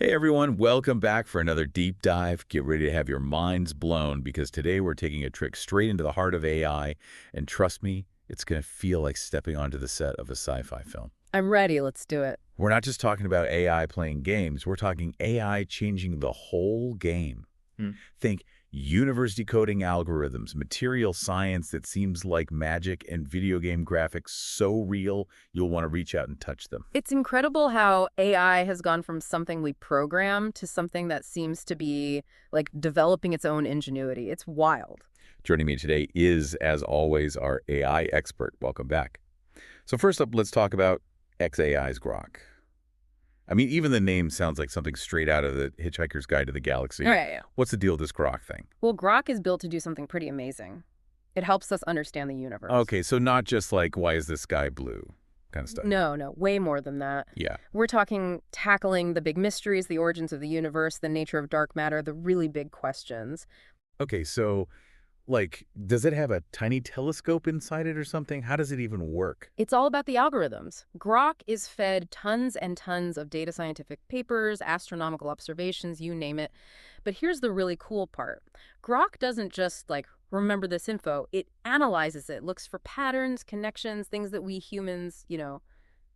Hey everyone, welcome back for another deep dive. Get ready to have your minds blown because today we're taking a trip straight into the heart of AI, and trust me, it's going to feel like stepping onto the set of a sci-fi film. I'm ready. Let's do it. We're not just talking about AI playing games, we're talking AI changing the whole game. Hmm. Think universe decoding algorithms, material science that seems like magic, and video game graphics so real you'll want to reach out and touch them. It's incredible how AI has gone from something we program to something that seems to be like developing its own ingenuity. It's wild. Joining me today is, as always, our AI expert. Welcome back. So first up, let's talk about xAI's Grok. I mean, even the name sounds like something straight out of the Hitchhiker's Guide to the Galaxy. All right. Yeah. What's the deal with this Grok thing? Well, Grok is built to do something pretty amazing. It helps us understand the universe. Okay, so not just like, why is this sky blue kind of stuff. No, way more than that. Yeah. We're talking tackling the big mysteries, the origins of the universe, the nature of dark matter, the really big questions. Okay, so, like, does it have a tiny telescope inside it or something? How does it even work? It's all about the algorithms. Grok is fed tons and tons of data scientific papers, astronomical observations, you name it. But here's the really cool part. Grok doesn't just, like, remember this info. It analyzes it, looks for patterns, connections, things that we humans,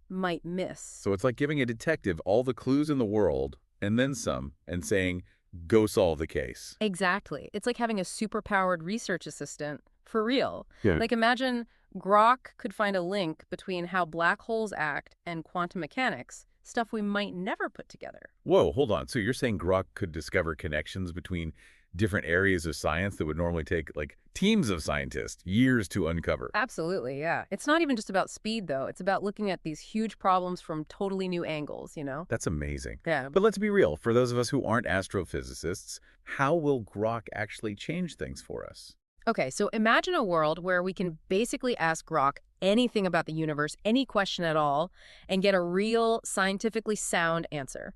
might miss. So it's like giving a detective all the clues in the world, and then some, and saying, go solve the case. Exactly. It's like having a superpowered research assistant for real. Yeah. Like imagine Grok could find a link between how black holes act and quantum mechanics, stuff we might never put together. Whoa, hold on. So you're saying Grok could discover connections between different areas of science that would normally take, like, teams of scientists years to uncover? Absolutely, yeah. It's not even just about speed, though. It's about looking at these huge problems from totally new angles. That's amazing. Yeah. But let's be real. For those of us who aren't astrophysicists, how will Grok actually change things for us? Okay, so imagine a world where we can basically ask Grok anything about the universe, any question at all, and get a real, scientifically sound answer.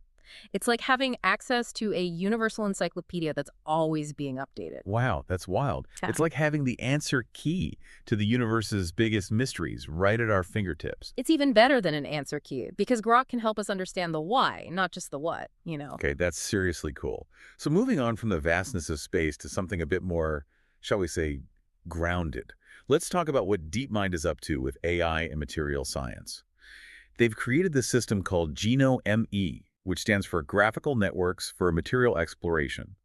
It's like having access to a universal encyclopedia that's always being updated. Wow, that's wild. Yeah. It's like having the answer key to the universe's biggest mysteries right at our fingertips. It's even better than an answer key because Grok can help us understand the why, not just the what. Okay, that's seriously cool. So moving on from the vastness of space to something a bit more, shall we say, grounded. Let's talk about what DeepMind is up to with AI and material science. They've created this system called GenoME, which stands for Graphical Networks for Material Exploration.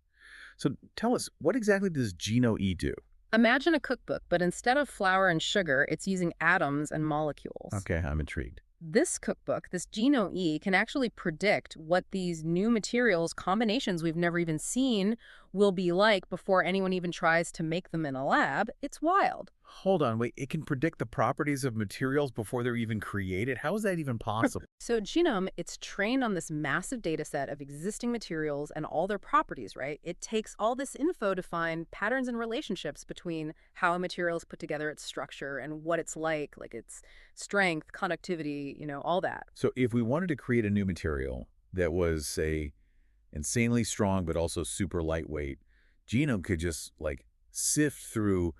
So tell us, what exactly does GenoE do? Imagine a cookbook, but instead of flour and sugar, it's using atoms and molecules. Okay, I'm intrigued. This cookbook, this GenoE, can actually predict what these new materials, combinations we've never even seen, will be like before anyone even tries to make them in a lab. It's wild. Hold on, wait, it can predict the properties of materials before they're even created? How is that even possible? So Genome, it's trained on this massive data set of existing materials and all their properties, right? It takes all this info to find patterns and relationships between how a material is put together, its structure, and what it's like its strength, conductivity, all that. So if we wanted to create a new material that was, say, insanely strong but also super lightweight, Genome could just, like, sift through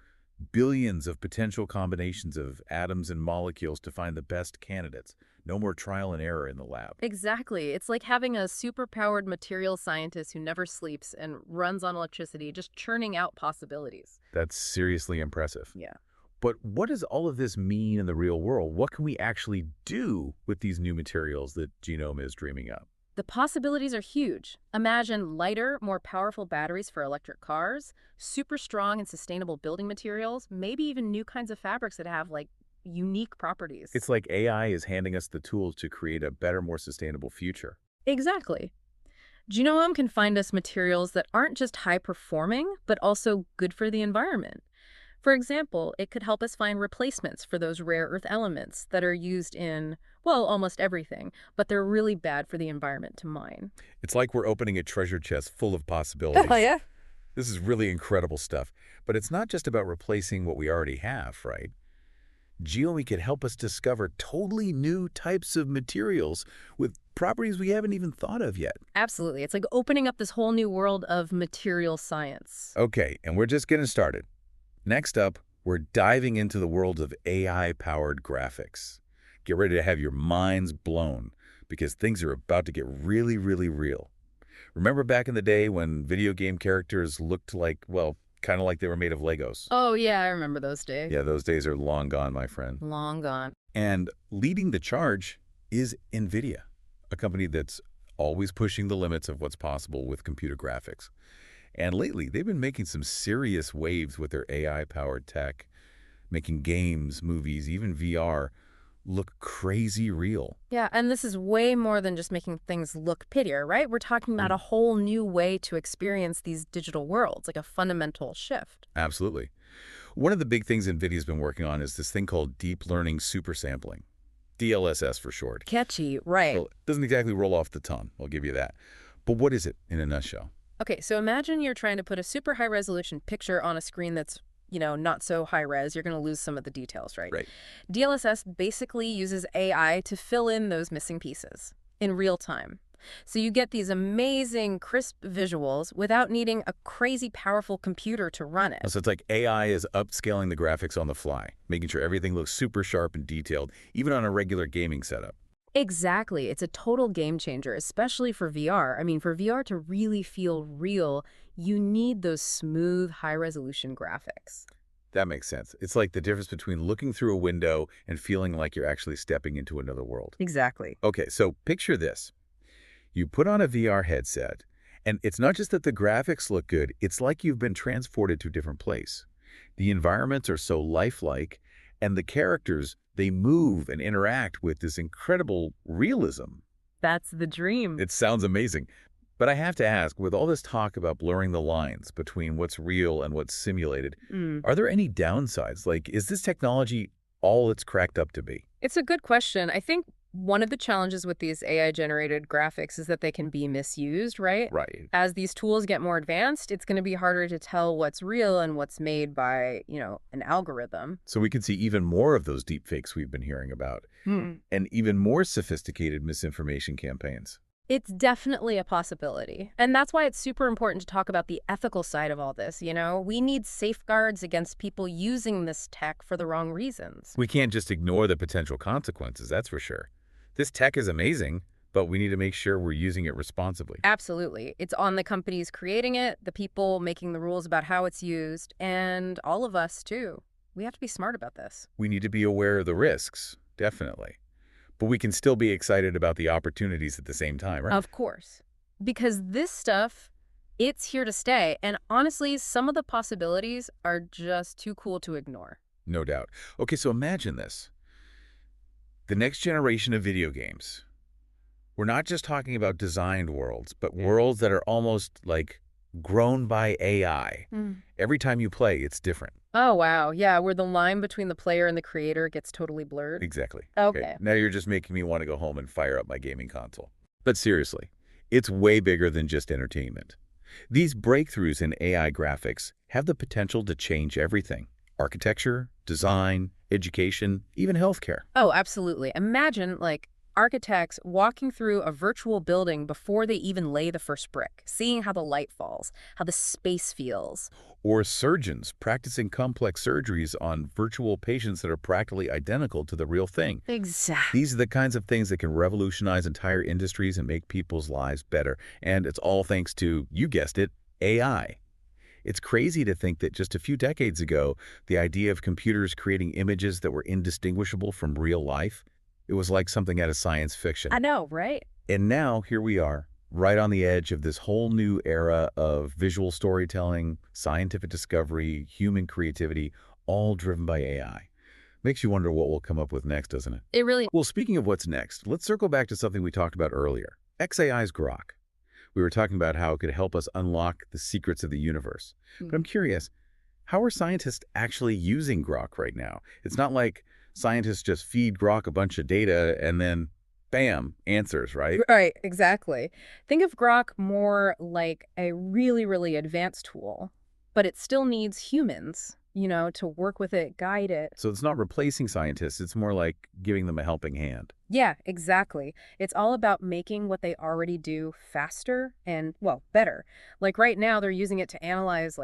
billions of potential combinations of atoms and molecules to find the best candidates. No more trial and error in the lab. Exactly. It's like having a super-powered material scientist who never sleeps and runs on electricity, just churning out possibilities. That's seriously impressive. Yeah. But what does all of this mean in the real world? What can we actually do with these new materials that Genome is dreaming up? The possibilities are huge. Imagine lighter, more powerful batteries for electric cars, super strong and sustainable building materials, maybe even new kinds of fabrics that have, like, unique properties. It's like AI is handing us the tools to create a better, more sustainable future. Exactly. Genome can find us materials that aren't just high-performing, but also good for the environment. For example, it could help us find replacements for those rare earth elements that are used in, well, almost everything, but they're really bad for the environment to mine. It's like we're opening a treasure chest full of possibilities. Oh, yeah? This is really incredible stuff. But it's not just about replacing what we already have, right? GeoMe could help us discover totally new types of materials with properties we haven't even thought of yet. Absolutely. It's like opening up this whole new world of material science. Okay, and we're just getting started. Next up, we're diving into the world of AI-powered graphics. Get ready to have your minds blown because things are about to get really, really real. Remember back in the day when video game characters looked like, well, kind of like they were made of Legos? Oh, yeah, I remember those days. Yeah, those days are long gone, my friend. Long gone. And leading the charge is NVIDIA, a company that's always pushing the limits of what's possible with computer graphics. And lately, they've been making some serious waves with their AI-powered tech, making games, movies, even VR look crazy real. Yeah, and this is way more than just making things look prettier, right? We're talking about a whole new way to experience these digital worlds, like a fundamental shift. Absolutely. One of the big things NVIDIA's been working on is this thing called deep learning supersampling, DLSS for short. Catchy, right. Well, it doesn't exactly roll off the tongue, I'll give you that. But what is it in a nutshell? Okay, so imagine you're trying to put a super high resolution picture on a screen that's, not so high res. You're going to lose some of the details, right? Right. DLSS basically uses AI to fill in those missing pieces in real time. So you get these amazing, crisp visuals without needing a crazy powerful computer to run it. So it's like AI is upscaling the graphics on the fly, making sure everything looks super sharp and detailed, even on a regular gaming setup. Exactly. It's a total game changer, especially for VR. I mean, for VR to really feel real, you need those smooth, high-resolution graphics. That makes sense. It's like the difference between looking through a window and feeling like you're actually stepping into another world. Exactly. Okay, so picture this. You put on a VR headset, and it's not just that the graphics look good, it's like you've been transported to a different place. The environments are so lifelike, and the characters, they move and interact with this incredible realism. That's the dream. It sounds amazing. But I have to ask, with all this talk about blurring the lines between what's real and what's simulated, are there any downsides? Like, is this technology all it's cracked up to be? It's a good question. I think one of the challenges with these AI-generated graphics is that they can be misused, right? Right. As these tools get more advanced, it's going to be harder to tell what's real and what's made by, an algorithm. So we could see even more of those deepfakes we've been hearing about, and even more sophisticated misinformation campaigns. It's definitely a possibility. And that's why it's super important to talk about the ethical side of all this, We need safeguards against people using this tech for the wrong reasons. We can't just ignore the potential consequences, that's for sure. This tech is amazing, but we need to make sure we're using it responsibly. Absolutely. It's on the companies creating it, the people making the rules about how it's used, and all of us, too. We have to be smart about this. We need to be aware of the risks, definitely. But we can still be excited about the opportunities at the same time, right? Of course. Because this stuff, it's here to stay. And honestly, some of the possibilities are just too cool to ignore. No doubt. Okay, so imagine this. The next generation of video games. We're not just talking about designed worlds, but worlds that are almost like grown by AI. Every time you play, it's different. Oh, wow. Yeah, where the line between the player and the creator gets totally blurred. Exactly. Okay. Now you're just making me want to go home and fire up my gaming console. But seriously, it's way bigger than just entertainment. These breakthroughs in AI graphics have the potential to change everything. Architecture, design, education, even healthcare. Oh, absolutely. Imagine, architects walking through a virtual building before they even lay the first brick, seeing how the light falls, how the space feels. Or surgeons practicing complex surgeries on virtual patients that are practically identical to the real thing. Exactly. These are the kinds of things that can revolutionize entire industries and make people's lives better. And it's all thanks to, you guessed it, AI. It's crazy to think that just a few decades ago, the idea of computers creating images that were indistinguishable from real life, it was like something out of science fiction. I know, right? And now, here we are, right on the edge of this whole new era of visual storytelling, scientific discovery, human creativity, all driven by AI. Makes you wonder what we'll come up with next, doesn't it? It really... Well, speaking of what's next, let's circle back to something we talked about earlier, xAI's Grok. We were talking about how it could help us unlock the secrets of the universe. But I'm curious, how are scientists actually using Grok right now? It's not like scientists just feed Grok a bunch of data and then, bam, answers, right? Right, exactly. Think of Grok more like a really, really advanced tool, but it still needs humans, to work with it, guide it. So it's not replacing scientists, it's more like giving them a helping hand. Yeah, exactly. It's all about making what they already do faster and, well, better. Like right now, they're using it to analyze,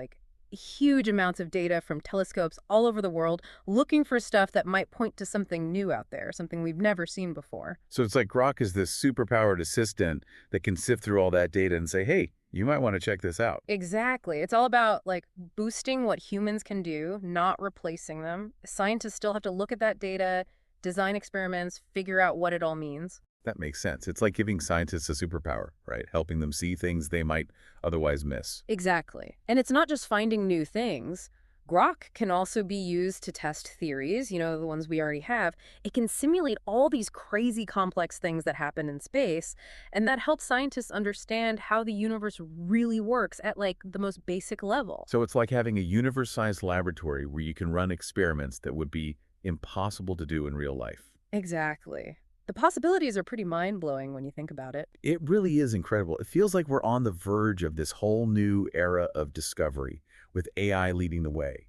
huge amounts of data from telescopes all over the world looking for stuff that might point to something new out there, something we've never seen before. So it's like Grok is this superpowered assistant that can sift through all that data and say, hey, you might want to check this out. Exactly. It's all about like boosting what humans can do, not replacing them. Scientists still have to look at that data, design experiments, figure out what it all means. That makes sense. It's like giving scientists a superpower, right? Helping them see things they might otherwise miss. Exactly. And it's not just finding new things. Grok can also be used to test theories, the ones we already have. It can simulate all these crazy complex things that happen in space, and that helps scientists understand how the universe really works at like the most basic level. So it's like having a universe-sized laboratory where you can run experiments that would be impossible to do in real life. Exactly. The possibilities are pretty mind-blowing when you think about it. It really is incredible. It feels like we're on the verge of this whole new era of discovery, with AI leading the way.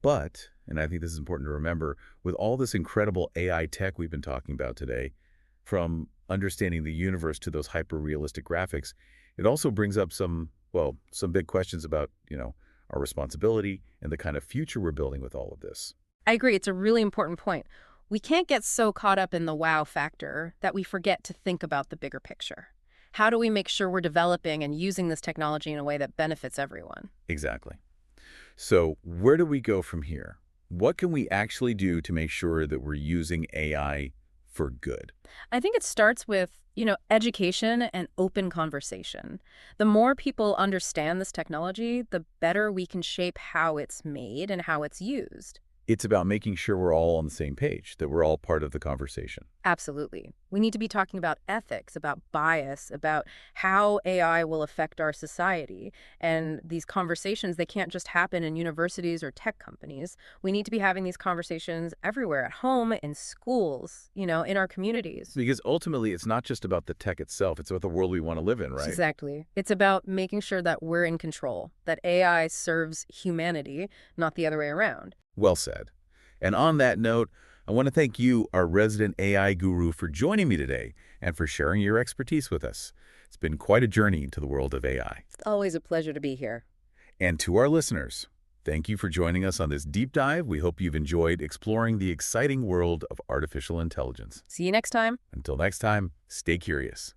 But, and I think this is important to remember, with all this incredible AI tech we've been talking about today, from understanding the universe to those hyper-realistic graphics, it also brings up some big questions about, our responsibility and the kind of future we're building with all of this. I agree. It's a really important point. We can't get so caught up in the wow factor that we forget to think about the bigger picture. How do we make sure we're developing and using this technology in a way that benefits everyone? Exactly. So where do we go from here? What can we actually do to make sure that we're using AI for good? I think it starts with, education and open conversation. The more people understand this technology, the better we can shape how it's made and how it's used. It's about making sure we're all on the same page, that we're all part of the conversation. Absolutely. We need to be talking about ethics, about bias, about how AI will affect our society. And these conversations, they can't just happen in universities or tech companies. We need to be having these conversations everywhere, at home, in schools, in our communities. Because ultimately, it's not just about the tech itself, it's about the world we want to live in, right? Exactly. It's about making sure that we're in control, that AI serves humanity, not the other way around. Well said. And on that note, I want to thank you, our resident AI guru, for joining me today and for sharing your expertise with us. It's been quite a journey into the world of AI. It's always a pleasure to be here. And to our listeners, thank you for joining us on this deep dive. We hope you've enjoyed exploring the exciting world of artificial intelligence. See you next time. Until next time, stay curious.